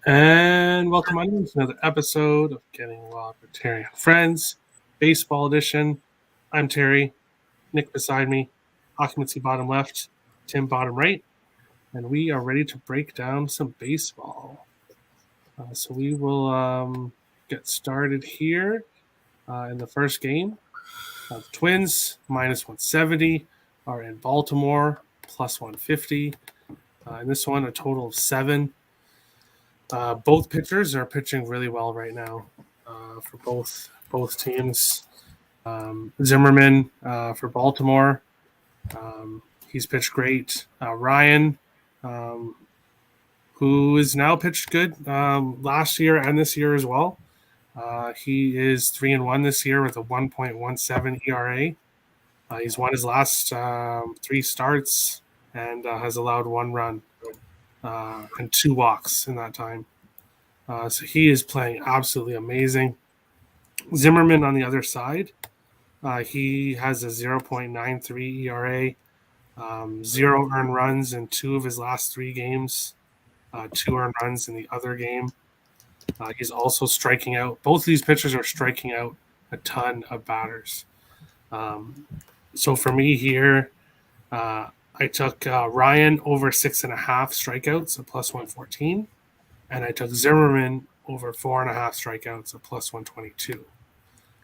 And welcome on to another episode of Getting Wild with Terry and Friends, Baseball Edition. I'm Terry, Nick beside me, occupancy bottom left, Tim bottom right, and we are ready to break down some baseball. So we will get started here in the first game. The Twins, minus 170, are in Baltimore, plus 150. In this one, a total of 7. Both pitchers are pitching really well right now for both teams. Zimmerman for Baltimore, he's pitched great. Ryan, um, who is now pitched good last year and this year as well. He is 3-1 this year with a 1.17 ERA. He's won his last 3 starts and has allowed 1 run and 2 walks in that time. So he is playing absolutely amazing. Zimmerman on the other side, he has a 0.93 ERA, 0 earned runs in 2 of his last 3 games, 2 earned runs in the other game. He's also striking out. Both of these pitchers are striking out a ton of batters. So for me here, I took Ryan over 6.5 strikeouts at plus 114. And I took Zimmerman over 4.5 strikeouts at plus 122.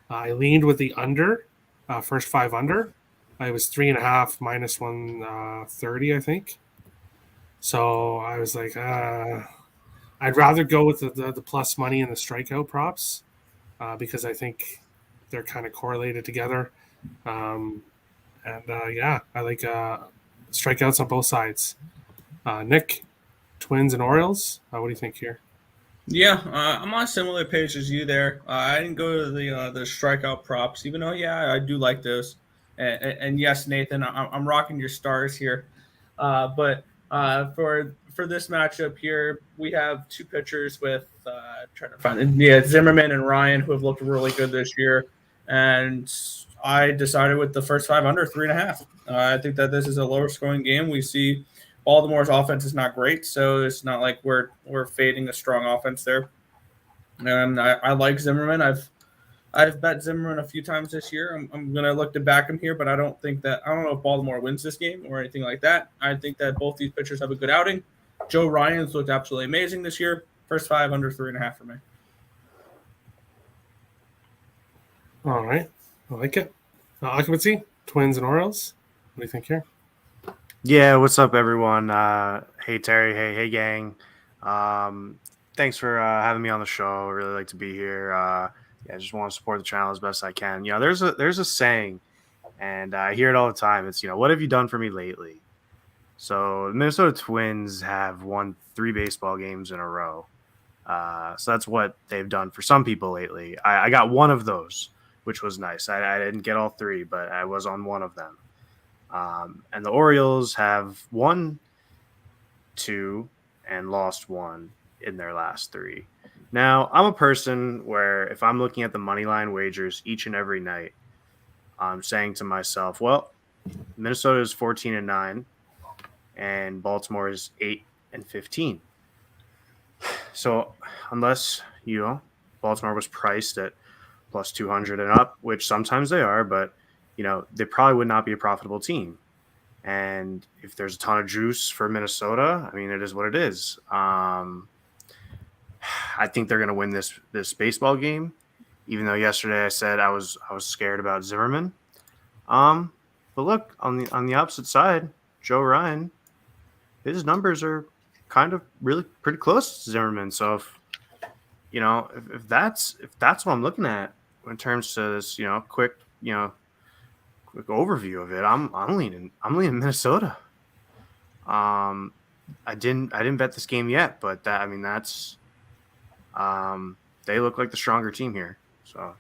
I leaned with the under, first 5 under. I was 3.5 minus 130, I think. So I was like, I'd rather go with the plus money and the strikeout props because I think they're kind of correlated together. Yeah, I like strikeouts on both sides. Nick, Twins and Orioles. What do you think here? Yeah, I'm on a similar page as you there. I didn't go to the strikeout props, even though I do like those. And yes, Nathan, I'm rocking your stars here. But for this matchup here, we have 2 pitchers with trying to find Zimmerman and Ryan, who have looked really good this year. And I decided with the first 5 under 3.5. I think that this is a lower scoring game. We see Baltimore's offense is not great, so it's not like we're fading a strong offense there. And I like Zimmerman. I've bet Zimmerman a few times this year. I'm gonna look to back him here, but I don't know if Baltimore wins this game or anything like that. I think that both these pitchers have a good outing. Joe Ryan's looked absolutely amazing this year. First 5 under 3.5 for me. All right, I like it. Occupancy, Twins and Orioles. What do you think here? Yeah, what's up, everyone? Hey, Terry. Hey, gang. Thanks for having me on the show. I really like to be here. I just want to support the channel as best I can. There's a saying, and I hear it all the time. It's what have you done for me lately? So the Minnesota Twins have won 3 baseball games in a row. So that's what they've done for some people lately. I got one of those, which was nice. I didn't get all 3, but I was on one of them. And the Orioles have won 2 and lost 1 in their last 3. Now, I'm a person where if I'm looking at the money line wagers each and every night, I'm saying to myself, well, Minnesota is 14-9 and Baltimore is 8-15. So unless, Baltimore was priced at plus 200 and up, which sometimes they are, but they probably would not be a profitable team. And if there's a ton of juice for Minnesota, I mean, it is what it is. I think they're going to win this baseball game, even though yesterday I said I was scared about Zimmerman. But look, on the opposite side, Joe Ryan, his numbers are kind of really pretty close to Zimmerman. So if that's what I'm looking at in terms of this, quick overview of it, I'm leaning Minnesota. I didn't bet this game yet, but that's they look like the stronger team here. So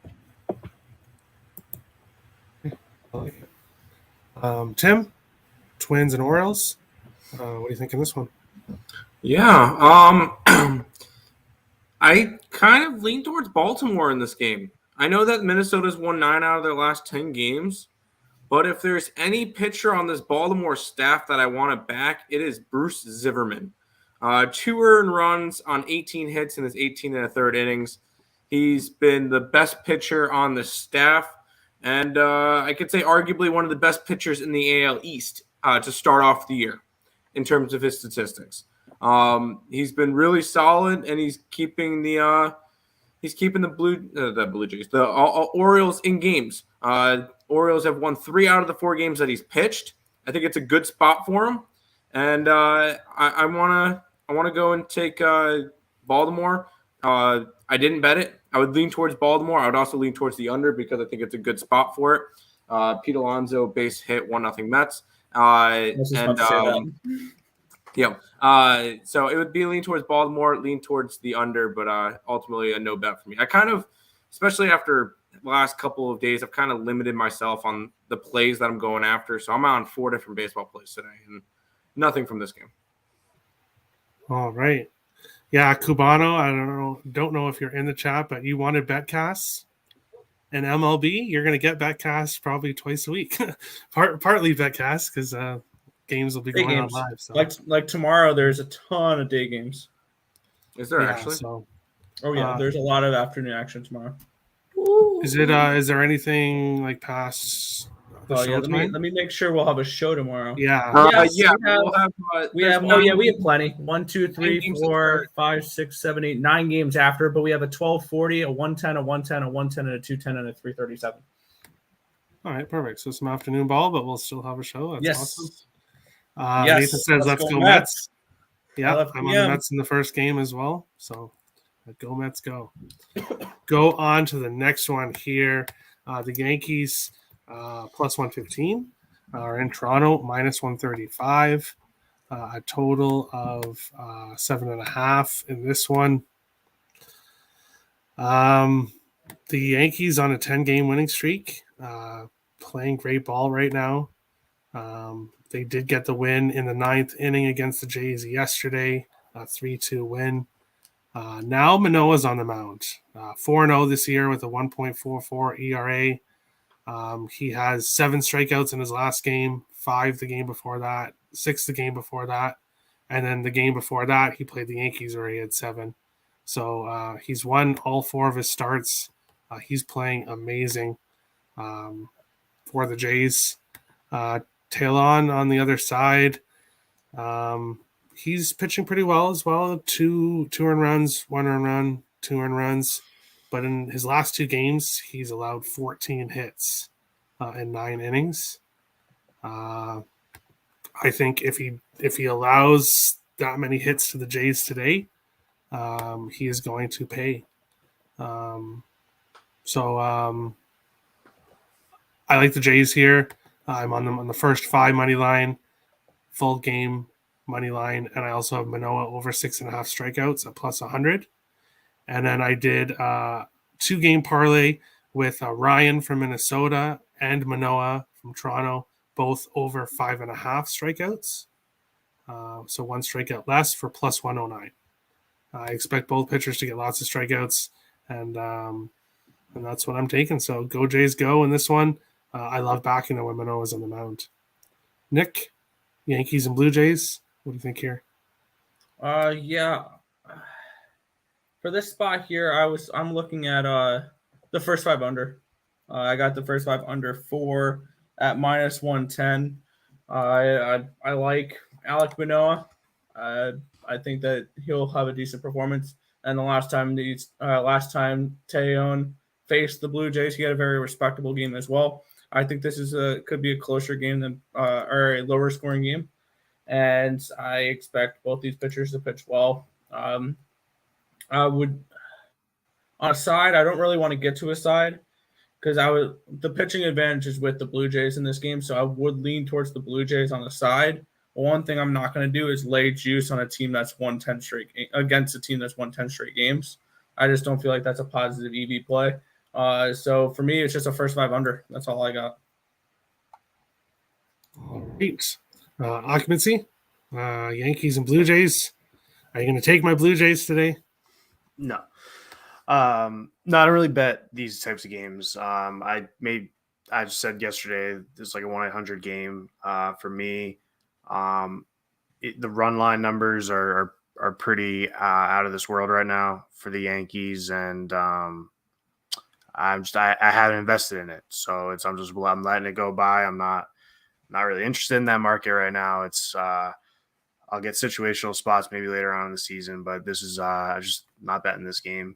I like it. Tim, Twins and Orioles. What do you think in this one? Yeah, I kind of lean towards Baltimore in this game. I know that Minnesota's won 9 out of their last 10 games, but if there's any pitcher on this Baltimore staff that I want to back, it is Bruce Zimmerman. 2 earned runs on 18 hits in his 18 and a third innings. He's been the best pitcher on the staff, and I could say arguably one of the best pitchers in the AL East to start off the year in terms of his statistics. He's been really solid, and he's keeping the Blue Jays, the Orioles in games. Orioles have won 3 out of the 4 games that he's pitched. I think it's a good spot for him, and I want to go and take Baltimore. I didn't bet it. I would lean towards Baltimore. I would also lean towards the under because I think it's a good spot for it. Pete Alonso base hit 1-0 Mets. So it would be lean towards Baltimore, lean towards the under, but ultimately a no bet for me. I kind of, especially after the last couple of days, I've kind of limited myself on the plays that I'm going after. So I'm on 4 different baseball plays today and nothing from this game. All right. Yeah, Cubano, I don't know if you're in the chat, but you wanted Betcast and MLB. You're going to get Betcast probably twice a week. Partly Betcast because games will be going on live. So. Like tomorrow, there's a ton of day games. Is there actually? So, there's a lot of afternoon action tomorrow. Is there anything like past the show time? Let me make sure we'll have a show tomorrow. Yeah. We have plenty. 1, 2, 3, 4, 5, 6, 7, 8, 9 games after, but we have a 12:40, a 1:10, a 1:10, a 1:10, and a 2:10, and a 3:37. All right, perfect. So some afternoon ball, but we'll still have a show. That's awesome. Yes. Nathan says, let's go Mets. Yeah, I'm on the Mets in the first game as well. So go Mets, go. Go on to the next one here. The Yankees plus 115 are in Toronto, minus 135. A total of 7.5 in this one. The Yankees on a 10-game winning streak, playing great ball right now. They did get the win in the 9th inning against the Jays yesterday, a 3-2 win. Now Manoah's on the mound, 4-0 this year with a 1.44 ERA. He has 7 strikeouts in his last game, 5 the game before that, 6 the game before that, and then the game before that he played the Yankees where he had 7. So he's won all 4 of his starts. He's playing amazing for the Jays. Talon on the other side, he's pitching pretty well as well. 2 earned runs, 1 earned run, 2 earned runs. But in his last 2 games, he's allowed 14 hits in 9 innings. I think if he allows that many hits to the Jays today, he is going to pay. So I like the Jays here. I'm on them on the first 5 money line, full game money line, and I also have Manoah over 6.5 strikeouts at plus 100. And then I did 2-game parlay with Ryan from Minnesota and Manoah from Toronto, both over 5.5 strikeouts. So 1 strikeout less for plus 109. I expect both pitchers to get lots of strikeouts, and that's what I'm taking. So go Jays, go in this one. I love backing it when Manoah's on the mound. Nick, Yankees and Blue Jays. What do you think here? Yeah. For this spot here, I'm looking at the first 5 under. I got the first 5 under 4 at minus 110. I like Alek Manoah. I think that he'll have a decent performance. And the last time Tejon faced the Blue Jays, he had a very respectable game as well. I think this could be a closer game than or a lower scoring game, and I expect both these pitchers to pitch well. I would on a side. I don't really want to get to a side because the pitching advantage is with the Blue Jays in this game, so I would lean towards the Blue Jays on the side. But one thing I'm not going to do is lay juice on a team that's won 10 straight against a team that's won 10 straight games. I just don't feel like that's a positive EV play. So for me, it's just a first 5 under. That's all I got. All right. Occupancy, Yankees and Blue Jays. Are you going to take my Blue Jays today? No. I don't really bet these types of games. I just said yesterday, it's like a 1-800 game for me. The run line numbers are are pretty out of this world right now for the Yankees, and I haven't invested in it, so I'm letting it go by. I'm not really interested in that market right now. It's I'll get situational spots maybe later on in the season, but this is just not betting this game.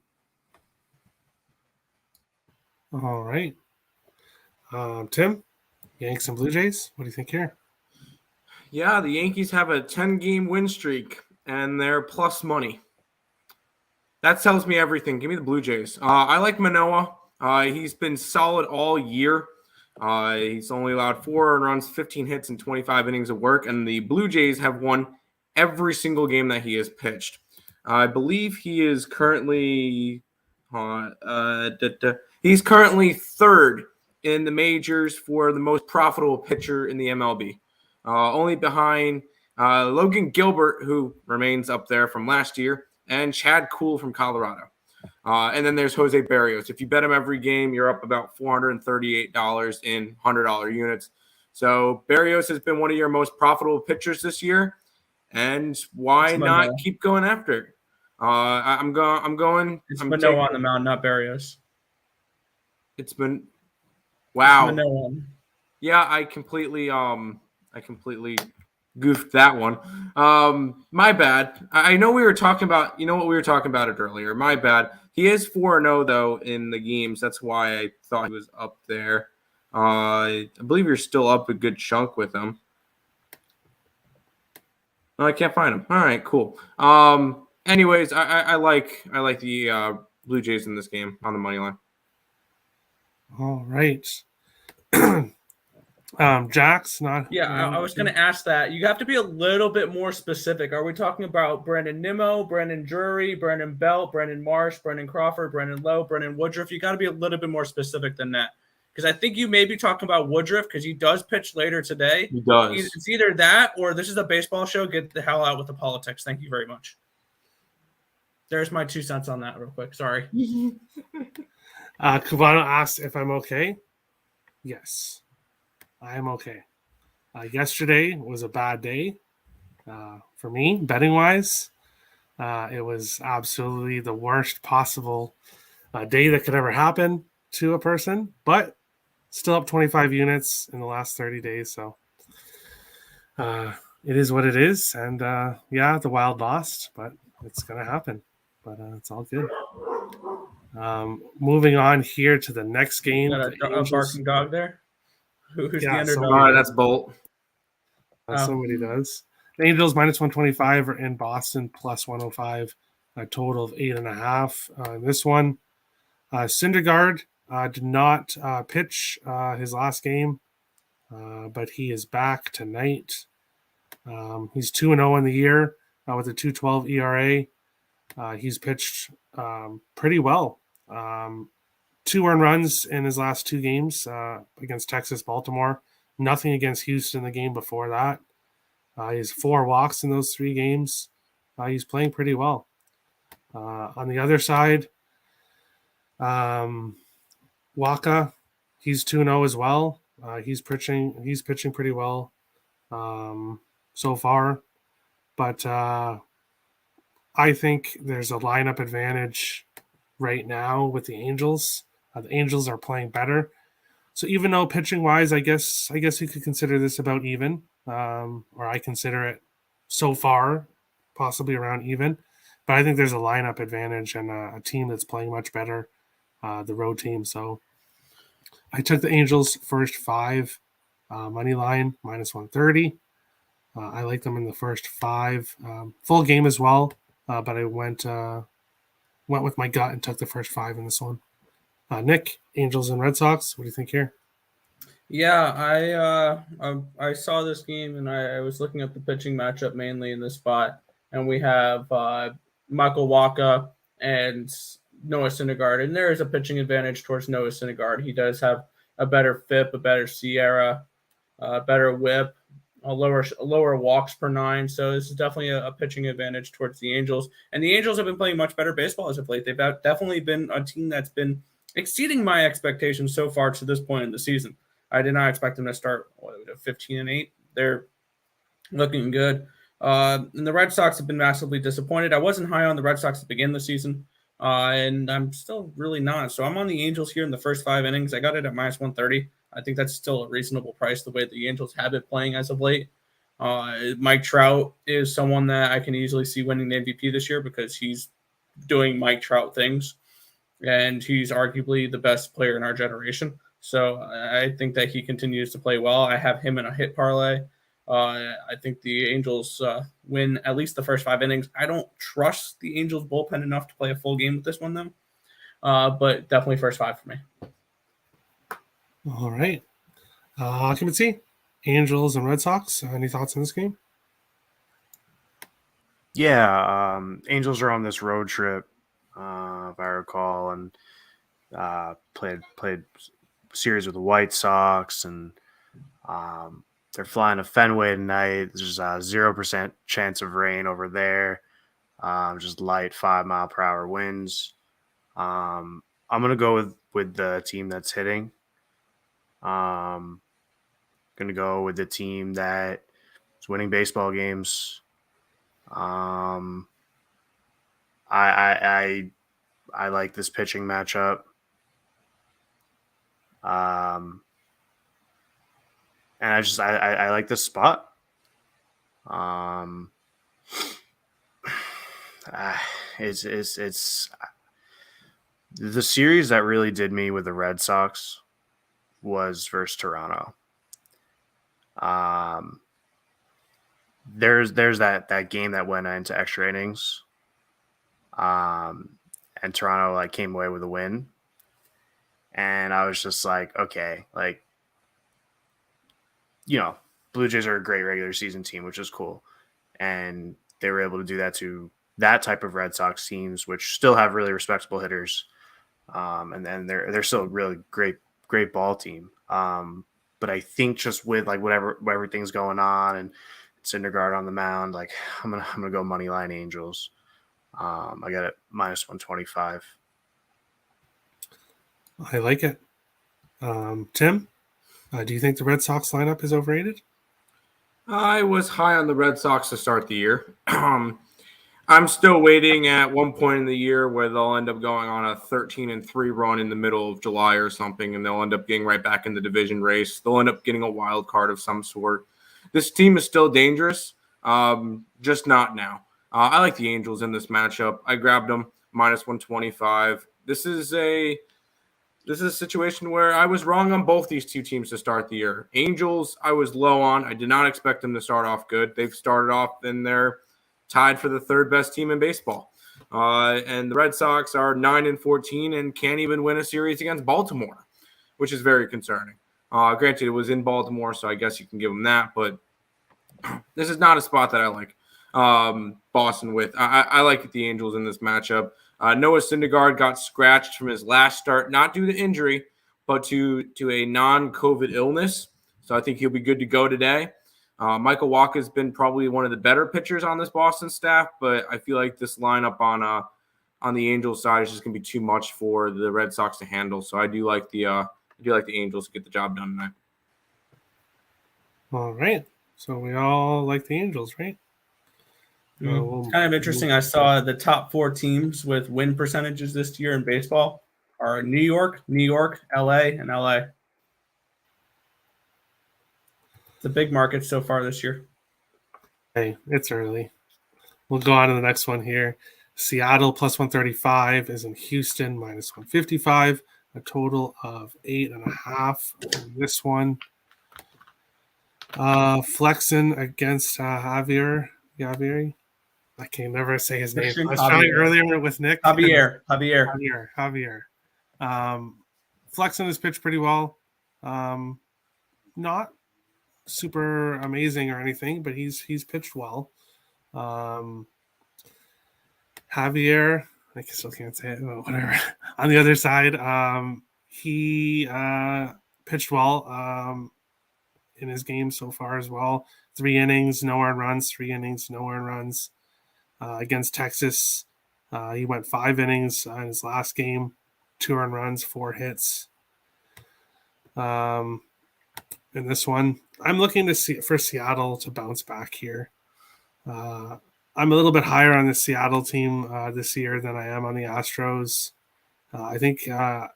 All right. Tim, Yanks and Blue Jays. What do you think here? Yeah, the Yankees have a 10-game win streak, and they're plus money. That tells me everything. Give me the Blue Jays. I like Manoah. He's been solid all year. He's only allowed 4 earned runs, 15 hits, and 25 innings of work. And the Blue Jays have won every single game that he has pitched. I believe he is currently he's currently third in the majors for the most profitable pitcher in the MLB. Only behind Logan Gilbert, who remains up there from last year, and Chad Kuhl from Colorado. And then there's Jose Berrios. If you bet him every game, you're up about $438 in $100 units. So Berrios has been one of your most profitable pitchers this year, and why not keep going after it? I'm going. It's Manoah on the mound, not Berrios. It's been wow. It's Manoah. Yeah, I completely goofed that one. My bad. I know we were talking about, we were talking about it earlier. My bad. He is 4-0 though in the games. That's why I thought he was up there. I believe you're still up a good chunk with him. No, I can't find him. All right, cool. Anyways, I like the Blue Jays in this game on the money line. All right. Jack's not. Yeah, I was going to ask that. You have to be a little bit more specific. Are we talking about Brandon Nimmo, Brandon Drury, Brandon Belt, Brandon Marsh, Brandon Crawford, Brandon Lowe, Brandon Woodruff? You got to be a little bit more specific than that. Because I think you may be talking about Woodruff because he does pitch later today. He does. It's either that or this is a baseball show. Get the hell out with the politics. Thank you very much. There's my 2 cents on that real quick. Sorry. Cubano asked if I'm okay. Yes, I am okay. Yesterday was a bad day for me, betting-wise. It was absolutely the worst possible day that could ever happen to a person, but still up 25 units in the last 30 days. So it is what it is. And yeah, the Wild lost, but it's going to happen. But it's all good. Moving on here to the next game. Got a barking dog there? Who's the underdog? That's Bolt. Somebody does. The Angels minus 125 are in Boston plus 105, a total of 8.5. This one, Syndergaard did not pitch his last game, but he is back tonight. He's 2-0 in the year with a 2.12 ERA. He's pitched pretty well. 2 earned runs in his last 2 games against Texas, Baltimore. Nothing against Houston the game before that. He has 4 walks in those 3 games. He's playing pretty well. On the other side, Waka, he's 2-0 as well. He's pitching pretty well so far. But I think there's a lineup advantage right now with the Angels. The Angels are playing better. So even though pitching-wise, I guess you could consider this about even, or I consider it so far possibly around even. But I think there's a lineup advantage and a team that's playing much better, the road team. So I took the Angels first 5 money line minus 130. I like them in the first 5 full game as well, but I went with my gut and took the first 5 in this one. Nick, Angels and Red Sox. What do you think here? Yeah, I saw this game and I was looking at the pitching matchup mainly in this spot, and we have Michael Wacha and Noah Syndergaard, and there is a pitching advantage towards Noah Syndergaard. He does have a better FIP, a better Sierra, a better WHIP, a lower walks per 9. So this is definitely a pitching advantage towards the Angels, and the Angels have been playing much better baseball as of late. They've definitely been a team that's been exceeding my expectations so far to this point in the season. I did not expect them to start 15-8. They're looking good. And the Red Sox have been massively disappointed. I wasn't high on the Red Sox to begin the season, and I'm still really not. So I'm on the Angels here in the first 5 innings. I got it at minus 130. I think that's still a reasonable price the way the Angels have it playing as of late. Mike Trout is someone that I can easily see winning the MVP this year because he's doing Mike Trout things, and he's arguably the best player in our generation. So I think that he continues to play well. I have him in a hit parlay. I think the Angels win at least the first 5 innings. I don't trust the Angels bullpen enough to play a full game with this one, though. But definitely first 5 for me. All right. Occupancy, Angels and Red Sox. Any thoughts on this game? Yeah, Angels are on this road trip, if I recall, and played series with the White Sox, and they're flying to Fenway tonight. There's a 0% chance of rain over there. Just light 5-mile-per-hour winds. I'm gonna go with the team that's hitting. Gonna go with the team that is winning baseball games. I like this pitching matchup. And I like this spot. It's the series that really did me with the Red Sox was versus Toronto. There's that game that went into extra innings. And Toronto came away with a win. And I was just like, okay, Blue Jays are a great regular season team, which is cool. And they were able to do that to that type of Red Sox teams, which still have really respectable hitters. And then they're still a really great ball team. But I think just with whatever everything's going on and Syndergaard on the mound, I'm gonna go money line Angels. I got it minus 125. I like it. Tim, do you think the Red Sox lineup is overrated? I was high on the Red Sox to start the year. I'm still waiting at one point in the year where they'll end up going on a 13-3 run in the middle of July or something, and they'll end up getting right back in the division race. They'll end up getting a wild card of some sort. This team is still dangerous, just not now. I like the Angels in this matchup. I grabbed them minus 125. This is a situation where I was wrong on both these two teams to start the year. Angels, I was low on. I did not expect them to start off good. They've started off and they're tied for the 3rd best team in baseball. And the Red Sox are 9-14 and can't even win a series against Baltimore, which is very concerning. Granted, it was in Baltimore, so I guess you can give them that. But this is not a spot that I like Boston with. I like the Angels in this matchup. Noah Syndergaard got scratched from his last start, not due to injury, but to a non-COVID illness. So I think he'll be good to go today. Michael Wacha has been probably one of the better pitchers on this Boston staff, but I feel like this lineup on the Angels side is just going to be too much for the Red Sox to handle. So I do like the Angels to get the job done tonight. All right. So we all like the Angels, right? It's kind of interesting. I saw the top 4 teams with win percentages this year in baseball are New York, LA, and LA. It's a big market so far this year. Hey, it's early. We'll go on to the next one here. Seattle plus 135 is in Houston minus 155. A total of 8.5 in this one. Flexen against Javier. I can never say his name. I was trying earlier with Nick. Javier. Flexen has pitched pretty well. Not super amazing or anything, but he's pitched well. Javier, I still can't say it, but whatever. On the other side, he pitched well in his game so far as well. 3 innings, no earned runs. 3 innings, no earned runs. Against Texas, he went 5 innings in his last game, 2 earned runs, 4 hits. In this one, I'm looking for Seattle to bounce back here. I'm a little bit higher on the Seattle team this year than I am on the Astros. I think the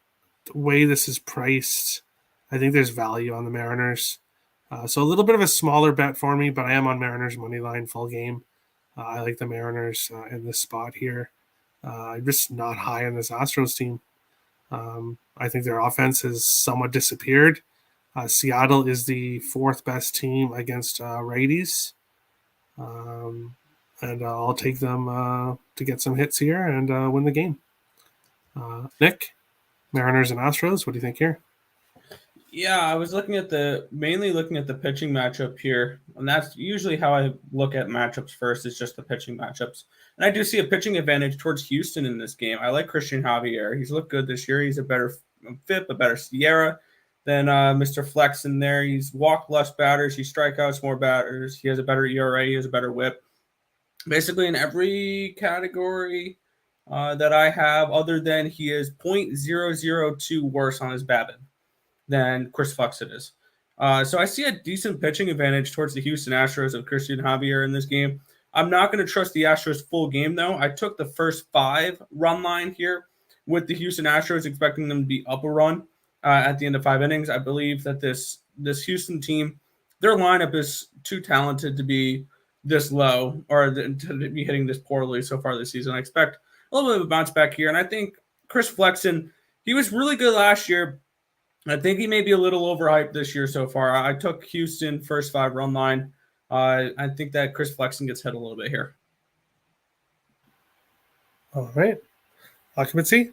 way this is priced, I think there's value on the Mariners. So a little bit of a smaller bet for me, but I am on Mariners money line full game. I like the Mariners in this spot here. I'm just not high on this Astros team. I think their offense has somewhat disappeared. Seattle is the fourth best team against righties. And I'll take them to get some hits here and win the game. Nick, Mariners and Astros, what do you think here? Yeah, I was mainly looking at the pitching matchup here, and that's usually how I look at matchups first. Is just the pitching matchups, and I do see a pitching advantage towards Houston in this game. I like Christian Javier; he's looked good this year. He's a better FIP, a better Sierra than Mr. Flex in there. He's walked less batters, he strikeouts more batters. He has a better ERA, he has a better WHIP. Basically, in every category that I have, other than he is .002 worse on his BABIP than Chris Flexen is. So I see a decent pitching advantage towards the Houston Astros of Christian Javier in this game. I'm not going to trust the Astros full game, though. I took the first 5 run line here with the Houston Astros, expecting them to be up a run at the end of 5 innings. I believe that this Houston team, their lineup is too talented to be this low or to be hitting this poorly so far this season. I expect a little bit of a bounce back here. And I think Chris Flexen, he was really good last year. I think he may be a little overhyped this year so far. I took Houston first 5 run line. I think that Chris Flexen gets hit a little bit here. All right. Occupancy?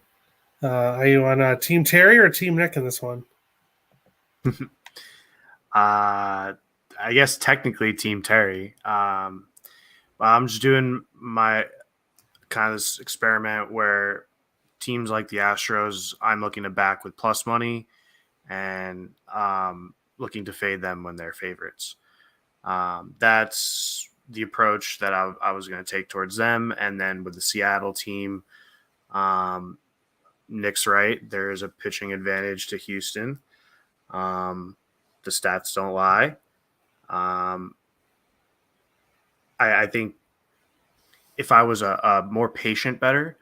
Are you on Team Terry or Team Nick in this one? I guess technically Team Terry. I'm just doing my kind of this experiment where teams like the Astros, I'm looking to back with plus money and looking to fade them when they're favorites. That's the approach that I was going to take towards them. And then with the Seattle team, Nick's right. There is a pitching advantage to Houston. The stats don't lie. I think if I was a more patient bettor,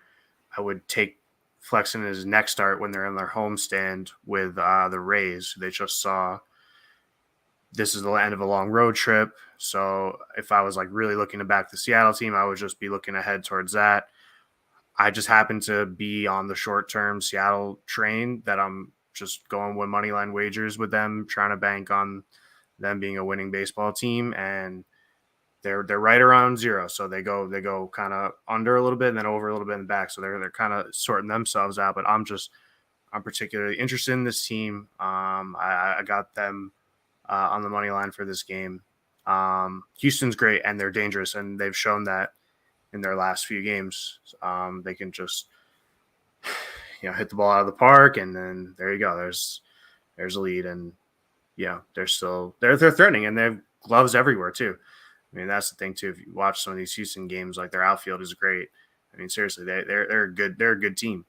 I would take Flexen his next start when they're in their homestand with the Rays. They just saw this is the end of a long road trip. So if I was like really looking to back the Seattle team, I would just be looking ahead towards that. I just happen to be on the short-term Seattle train that I'm just going with money line wagers with them, trying to bank on them being a winning baseball team, and they're right around 0. So they go kind of under a little bit and then over a little bit in the back. So they're kind of sorting themselves out. But I'm particularly interested in this team. I got them on the money line for this game. Houston's great and they're dangerous, and they've shown that in their last few games. They can just hit the ball out of the park, and then there you go. There's a lead, and they're threatening, and they have gloves everywhere too. I mean, that's the thing too. If you watch some of these Houston games, like their outfield is great. I mean, seriously, they're good. They're a good team.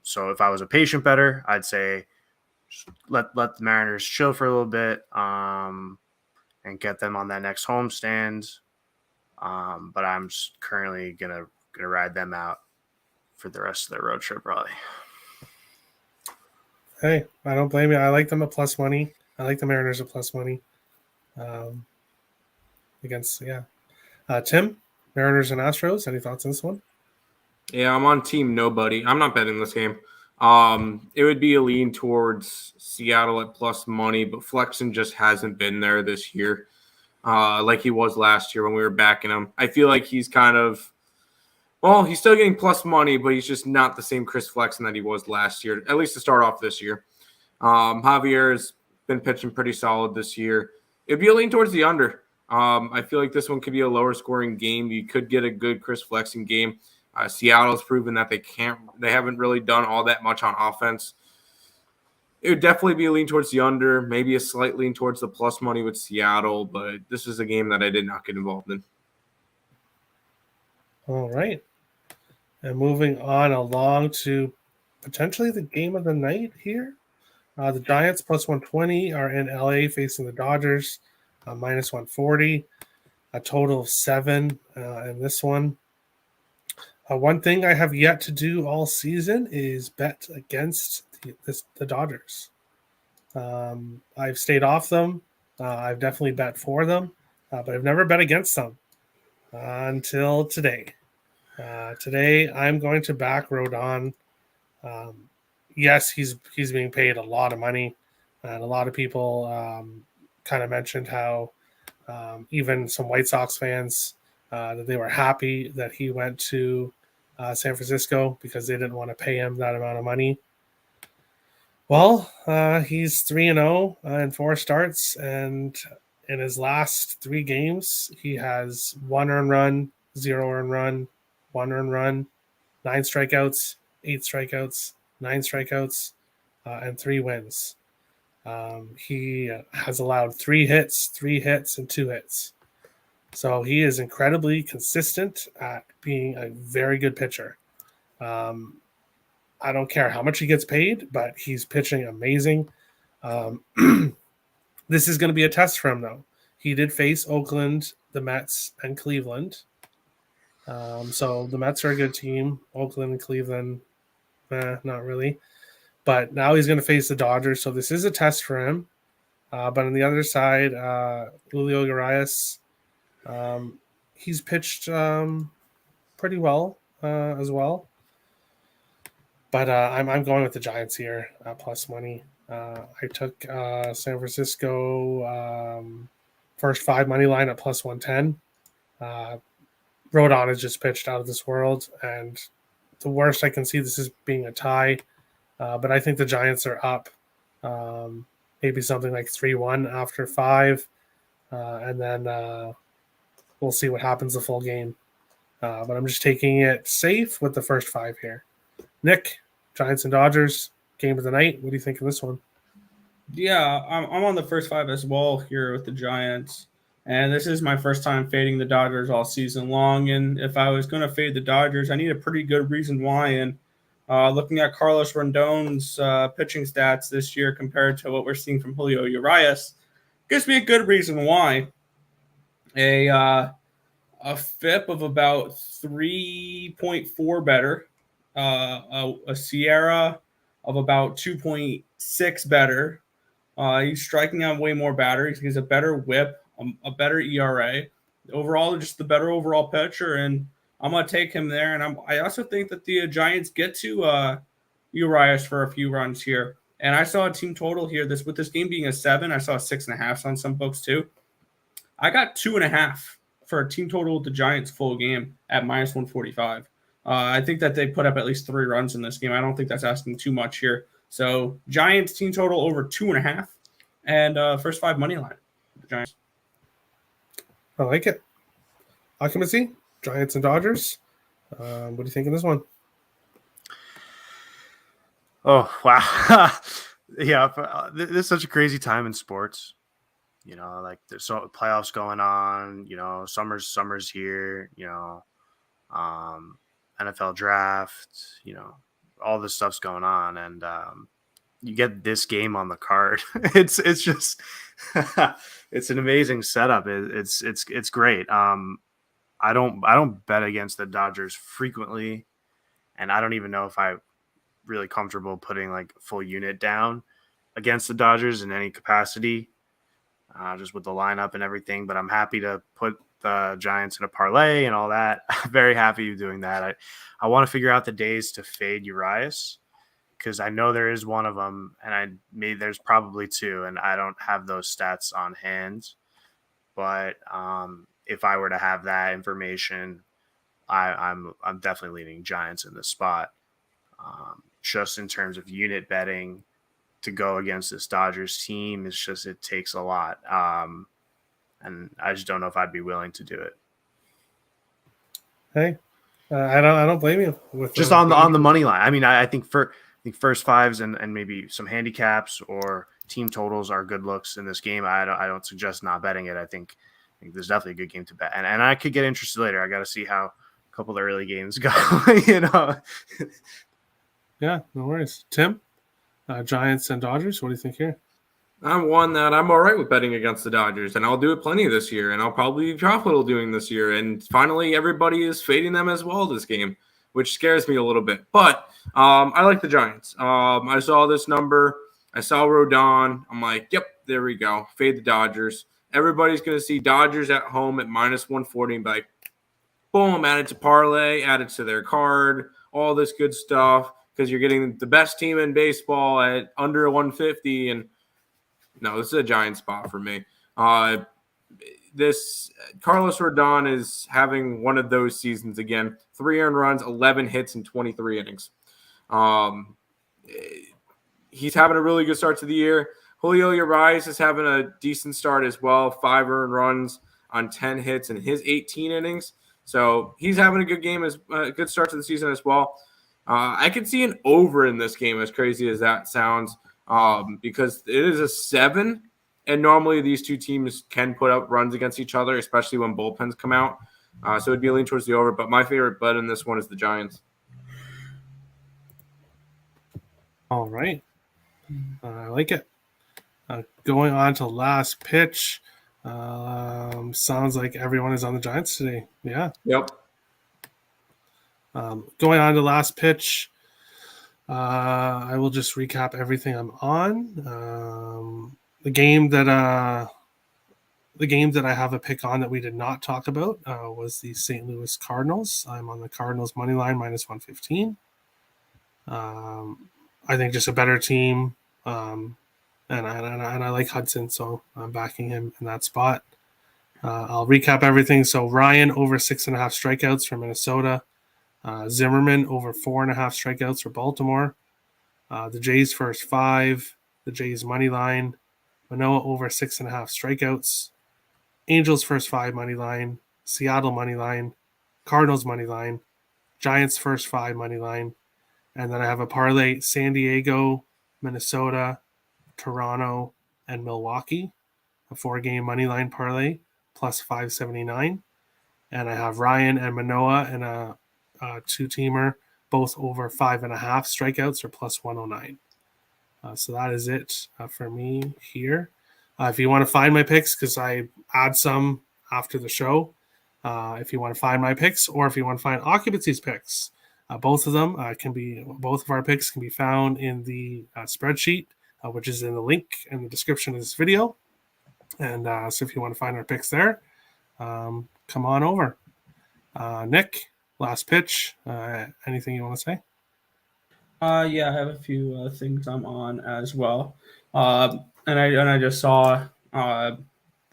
So if I was a patient bettor, I'd say let the Mariners chill for a little bit and get them on that next homestand. But I'm just currently gonna ride them out for the rest of their road trip, probably. Hey, I don't blame you. I like them at plus money. I like the Mariners at plus money. Tim, Mariners and Astros. Any thoughts on this one? Yeah, I'm on team nobody. I'm not betting this game. It would be a lean towards Seattle at plus money, but Flexen just hasn't been there this year like he was last year when we were backing him. I feel like he's he's still getting plus money, but he's just not the same Chris Flexen that he was last year, at least to start off this year. Javier has been pitching pretty solid this year. It'd be a lean towards the under. I feel like this one could be a lower scoring game. You could get a good Chris Flexen game. Seattle's proven that they haven't really done all that much on offense. It would definitely be a lean towards the under, maybe a slight lean towards the plus money with Seattle, but this is a game that I did not get involved in. All right. And moving on along to potentially the game of the night here. The Giants plus 120 are in LA facing the Dodgers minus 140. a total of 7 in this one. One thing I have yet to do all season is bet against the Dodgers. I've stayed off them. I've definitely bet for them, but I've never bet against them until today. Today, I'm going to back Rodon. Yes, he's being paid a lot of money, and a lot of people kind of mentioned how even some White Sox fans that they were happy that he went to San Francisco because they didn't want to pay him that amount of money. Well, he's 3-0 in 4 starts, and in his last 3 games, he has 1 earned run, 0 earned run, 1 earned run, 9 strikeouts, 8 strikeouts, 9 strikeouts, and 3 wins. He has allowed 3 hits, and 2 hits. So he is incredibly consistent at being a very good pitcher. I don't care how much he gets paid, but he's pitching amazing. This is going to be a test for him, though. He did face Oakland, the Mets, and Cleveland. So the Mets are a good team. Oakland and Cleveland, not really. But now he's going to face the Dodgers, so this is a test for him. But on the other side, Julio Urias, he's pitched pretty well as well. But I'm going with the Giants here at plus money. I took San Francisco first 5 money line at plus 110. Rodon is just pitched out of this world, and the worst I can see this is being a tie. But I think the Giants are up, maybe something like 3-1 after 5, and then we'll see what happens the full game. But I'm just taking it safe with the first 5 here. Nick, Giants and Dodgers, game of the night. What do you think of this one? Yeah, I'm on the first 5 as well here with the Giants. And this is my first time fading the Dodgers all season long. And if I was going to fade the Dodgers, I need a pretty good reason why. And looking at Carlos Rendon's pitching stats this year compared to what we're seeing from Julio Urias gives me a good reason why. A FIP of about 3.4 better. A Sierra of about 2.6 better. He's striking out way more batters. He has a better whip, a better ERA. Overall, just the better overall pitcher, and I'm going to take him there. And I also think that the Giants get to Urias for a few runs here. And I saw a team total here. With this game being a 7, I saw a 6.5 on some books too. I got 2.5 for a team total with the Giants full game at minus 145. I think that they put up at least 3 runs in this game. I don't think that's asking too much here. So Giants team total over 2.5 and first 5 money line. The Giants. I like it. Occupancy, Giants and Dodgers. What do you think of this one? Oh, wow. Yeah, this is such a crazy time in sports. You know, like there's so playoffs going on, you know, summer's here, you know, NFL draft, you know, all this stuff's going on, and you get this game on the card. It's just it's an amazing setup. It's great. I don't bet against the Dodgers frequently, and I don't even know if I'm really comfortable putting like full unit down against the Dodgers in any capacity, just with the lineup and everything. But I'm happy to put the Giants in a parlay and all that. I'm very happy doing that. I want to figure out the days to fade Urias, because I know there is one of them, and there's probably 2, and I don't have those stats on hand. But if I were to have that information, I'm definitely leaning Giants in this spot. Just in terms of unit betting to go against this Dodgers team, it takes a lot. And I just don't know if I'd be willing to do it. Hey, I don't blame you. With just on the money line. I mean, I think first 5s and maybe some handicaps or team totals are good looks in this game. I don't suggest not betting it. I think there's definitely a good game to bet, and I could get interested later. I got to see how a couple of the early games go. You know. Yeah, no worries. Tim, Giants and Dodgers. What do you think here? I'm one that I'm all right with betting against the Dodgers, and I'll do it plenty this year, and I'll probably be profitable doing this year. And finally, everybody is fading them as well this game, which scares me a little bit. But I like the Giants. I saw this number. I saw Rodon. I'm like, yep, there we go. Fade the Dodgers. Everybody's going to see Dodgers at home at -140 and be like, boom, add it to parlay, add it to their card, all this good stuff, because you're getting the best team in baseball at under 150. And no, this is a giant spot for me. This Carlos Rodon is having one of those seasons again. 3 earned runs, 11 hits in 23 innings. He's having a really good start to the year. Julio Urias is having a decent start as well. 5 earned runs on 10 hits in his 18 innings. So he's having a good game, a good start to the season as well. I could see an over in this game, as crazy as that sounds, because it is a 7, and normally these two teams can put up runs against each other, especially when bullpens come out. So it'd be a lean towards the over, but my favorite bet in this one is the Giants. All right. I like it. Going on to last pitch. Sounds like everyone is on the Giants today. Yeah. Yep. Going on to last pitch. I will just recap everything I'm on. The game that I have a pick on that we did not talk about was the St. Louis Cardinals. I'm on the Cardinals money line -115. I think just a better team, and I like Hudson, so I'm backing him in that spot. I'll recap everything. So Ryan over 6.5 strikeouts for Minnesota. Zimmerman over 4.5 strikeouts for Baltimore. The Jays first 5. The Jays money line. Manoah over 6.5 strikeouts. Angels first 5 money line. Seattle money line. Cardinals money line. Giants first 5 money line. And then I have a parlay: San Diego, Minnesota, Toronto, and Milwaukee. A 4-game money line parlay plus 579. And I have Ryan and Manoah in a 2-teamer, both over 5.5 strikeouts or plus 109. So that is it for me here. If you want to find my picks, because I add some after the show, if you want to find my picks, or if you want to find Occupancy's picks, both of them both of our picks can be found in the spreadsheet, which is in the link in the description of this video. And so if you want to find our picks there, come on over. Nick, last pitch. Anything you want to say? Yeah, I have a few things I'm on as well. And I just saw that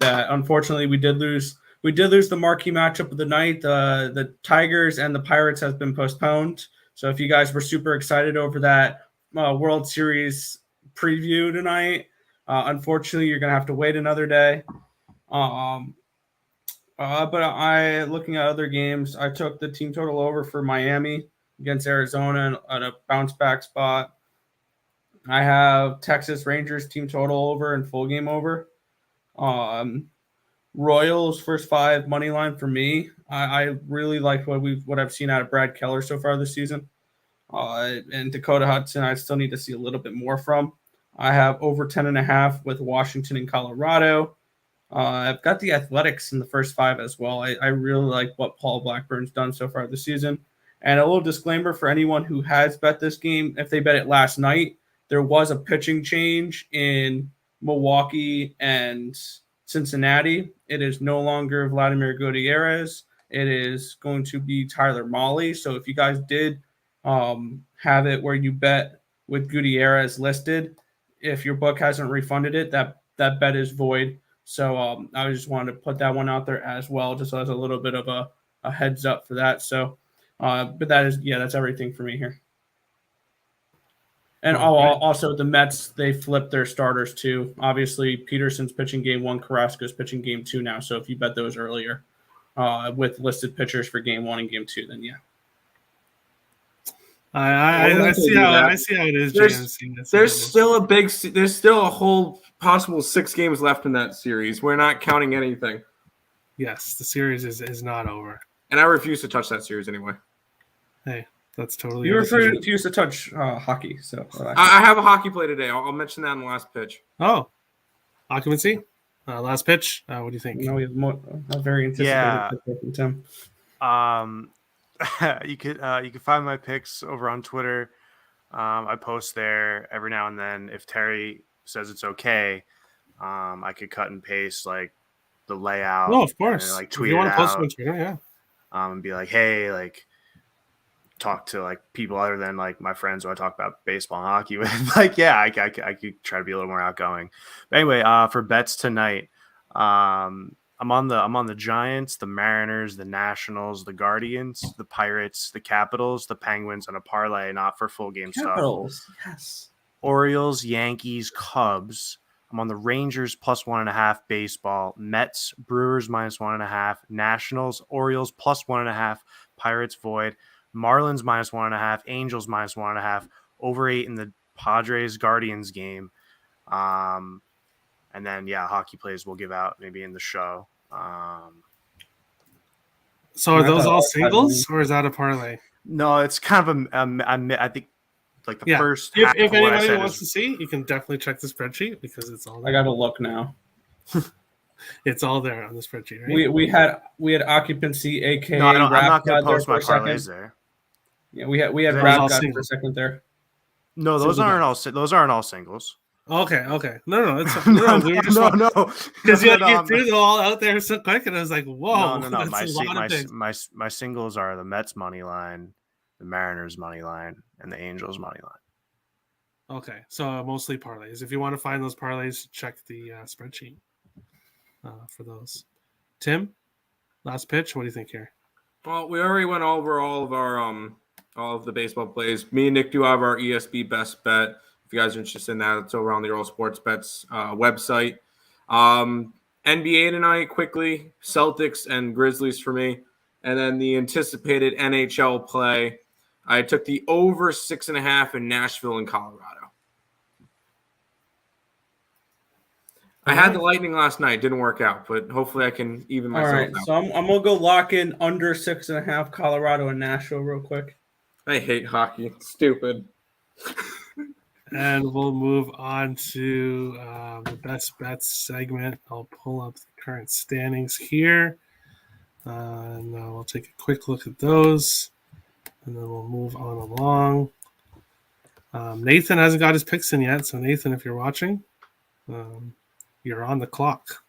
unfortunately we did lose the marquee matchup of the night. The Tigers and the Pirates has been postponed. So if you guys were super excited over that World Series preview tonight, unfortunately you're gonna have to wait another day. But I, looking at other games, I took the team total over for Miami against Arizona at a bounce back spot. I have Texas Rangers team total over and full game over. Royals first 5 money line for me. I really like what I've seen out of Brad Keller so far this season. And Dakota Hudson, I still need to see a little bit more from. I have over 10.5 with Washington and Colorado. I've got the Athletics in the first 5 as well. I really like what Paul Blackburn's done so far this season. And a little disclaimer for anyone who has bet this game: if they bet it last night, there was a pitching change in Milwaukee and Cincinnati. It is no longer Vladimir Gutierrez. It is going to be Tyler Mahle. So if you guys did have it where you bet with Gutierrez listed, if your book hasn't refunded it, that bet is void. So I just wanted to put that one out there as well, just as a little bit of a heads up for that. So, but that's everything for me here. And also the Mets, they flipped their starters too. Obviously, Peterson's pitching game 1, Carrasco's pitching game 2 now. So if you bet those earlier with listed pitchers for game 1 and game 2, then yeah. I see how it is, James. There's still a whole possible 6 games left in that series. We're not counting anything. Yes, the series is not over. And I refuse to touch that series anyway. Hey, that's totally. You refuse to touch hockey, so I have a hockey play today. I'll mention that in the last pitch. Oh, Occupancy, last pitch. What do you think? No, we have a very anticipated Yeah. pick from Tim. You could find my picks over on Twitter. I post there every now and then. If Terry says it's okay, I could cut and paste like the layout. No, of course. And, like If tweet you it want to post out. it on Twitter, yeah. And be like, hey, like talk to like people other than like my friends who I talk about baseball and hockey with. Like, yeah, I could try to be a little more outgoing. But anyway, for bets tonight, I'm on the Giants, the Mariners, the Nationals, the Guardians, the Pirates, the Capitals, the Penguins, and a parlay, not for full game Capitals, stuff. yes. Orioles, Yankees, Cubs. I'm on the Rangers plus 1.5 baseball, Mets, Brewers minus 1.5, Nationals, Orioles plus 1.5, Pirates void, Marlins minus 1.5, Angels minus 1.5, over 8 in the Padres Guardians game. And then, hockey plays we'll give out maybe in the show. So are those all singles, or is that a parlay? No, it's kind of I think like the first half If of what I anybody said wants to see, you can definitely check the spreadsheet because it's all there. I got to look now. It's all there on the spreadsheet, right? We had occupancy, aka No, I'm not going going to to post my parlays there. Yeah, we had Those Rap all God for a singles. second there. No, those aren't all singles. Okay. No, it's No, we were just because you had to get through them all out there so quick, and I was like, whoa, No. that's a lot of things. My singles are the Mets money line, the Mariners money line, and the Angels money line. Okay, so mostly parlays. If you want to find those parlays, check the spreadsheet for those. Tim, last pitch. What do you think here? Well, we already went over all of our all of the baseball plays. Me and Nick do have our ESB best bet. If you guys are interested in that, it's over on the Earl Sports Bets website. NBA tonight, quickly, Celtics and Grizzlies for me. And then the anticipated NHL play, I took the over 6.5 in Nashville and Colorado. I had the Lightning last night. Didn't work out, but hopefully I can even myself out. All right, so I'm going to go lock in under 6.5 Colorado and Nashville real quick. I hate hockey. It's stupid. And we'll move on to the best bets segment. I'll pull up the current standings here. And we'll take a quick look at those. And then we'll move on along. Nathan hasn't got his picks in yet. So, Nathan, if you're watching, you're on the clock.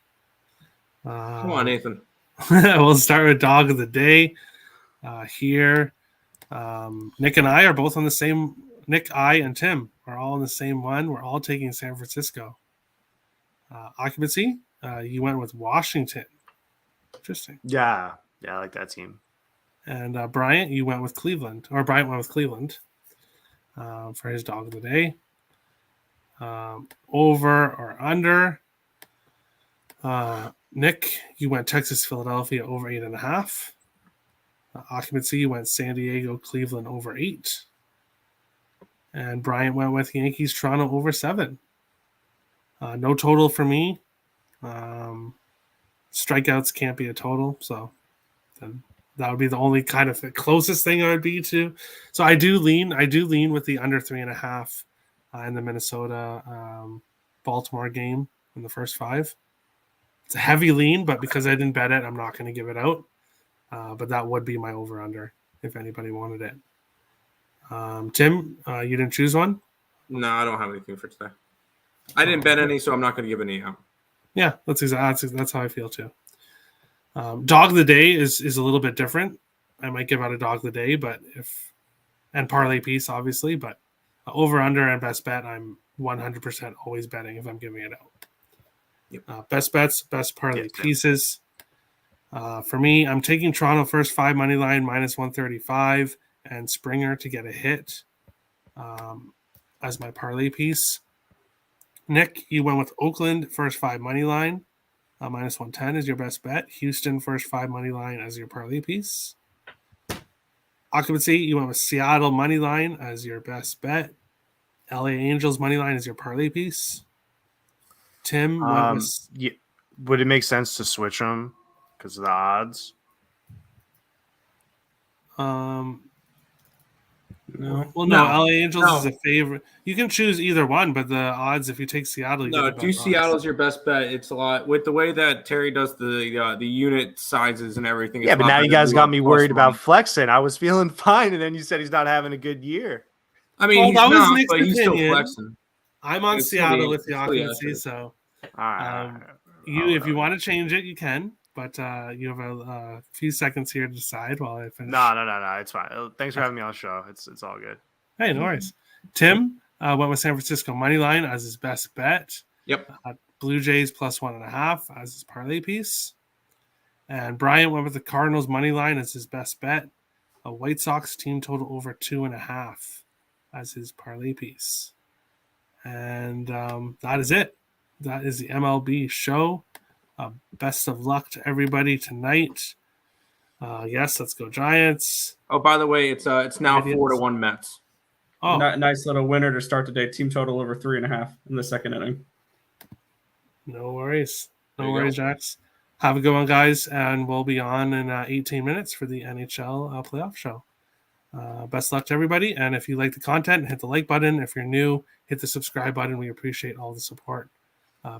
Come on, Nathan. We'll start with Dog of the Day here. Nick and I are both on the same. Nick, I, and Tim are all on the same one. We're all taking San Francisco. Occupancy, you went with Washington. Interesting. Yeah, I like that team. And Bryant, you went with Cleveland. Or Bryant went with Cleveland for his Dog of the Day. Over or under. Nick, you went Texas, Philadelphia over 8.5. Occupancy, you went San Diego, Cleveland over 8. And Bryant went with Yankees, Toronto over 7. No total for me. Strikeouts can't be a total, so then that would be the only kind of the closest thing I would be to. So I do lean with the under 3.5 in the Minnesota Baltimore game in the first 5. It's a heavy lean, but because I didn't bet it, I'm not going to give it out. But that would be my over-under if anybody wanted it. Tim, you didn't choose one? No, I don't have anything for today. I didn't bet any, so I'm not going to give any out. Yeah, that's how I feel too. Dog of the Day is a little bit different. I might give out a Dog of the Day, and parlay piece, obviously, but over-under and best bet, I'm 100% always betting if I'm giving it out. Yep. Best bets, best parlay pieces. For me, I'm taking Toronto first 5 money line minus 135 and Springer to get a hit as my parlay piece. Nick, you went with Oakland first 5 money line minus 110 is your best bet. Houston first 5 money line as your parlay piece. Occupancy, you went with Seattle money line as your best bet. LA Angels money line is your parlay piece. Tim, would it make sense to switch them because of the odds? No. Well, No. LA Angels No. is a favorite. You can choose either one, but the odds if you take Seattle, you No, get the do better Seattle odds. as your best bet. It's a lot with the way that Terry does the unit sizes and everything. Yeah, it's but a lot now you better to guys do got a me plus worried money. about flexing. I was feeling fine, and then you said he's not having a good year. I mean, Well, he's that was not, Nick's but he's still opinion. flexing. I'm on It's still Seattle with the it's still the occupancy, Astros. so All right. if you want to change it, you can. But you have a few seconds here to decide while I finish. No. It's fine. Thanks for having me on the show. It's all good. Hey, no worries. Tim went with San Francisco money line as his best bet. Yep. Blue Jays plus 1.5 as his parlay piece. And Brian went with the Cardinals money line as his best bet. A White Sox team total over 2.5 as his parlay piece. And that is it. That is the MLB show. Best of luck to everybody tonight. Yes, let's go Giants. Oh, by the way, it's now Ideas? 4-1 Mets. Oh, Nice little winner to start the day. Team total over 3.5 in the second inning. no worries. There No you worries, go. Jax. Have a good one, guys. And we'll be on in 18 minutes for the NHL playoff show. Best luck to everybody. And if you like the content, hit the like button. If you're new, hit the subscribe button. We appreciate all the support.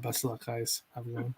Best of luck, guys. Have a good one.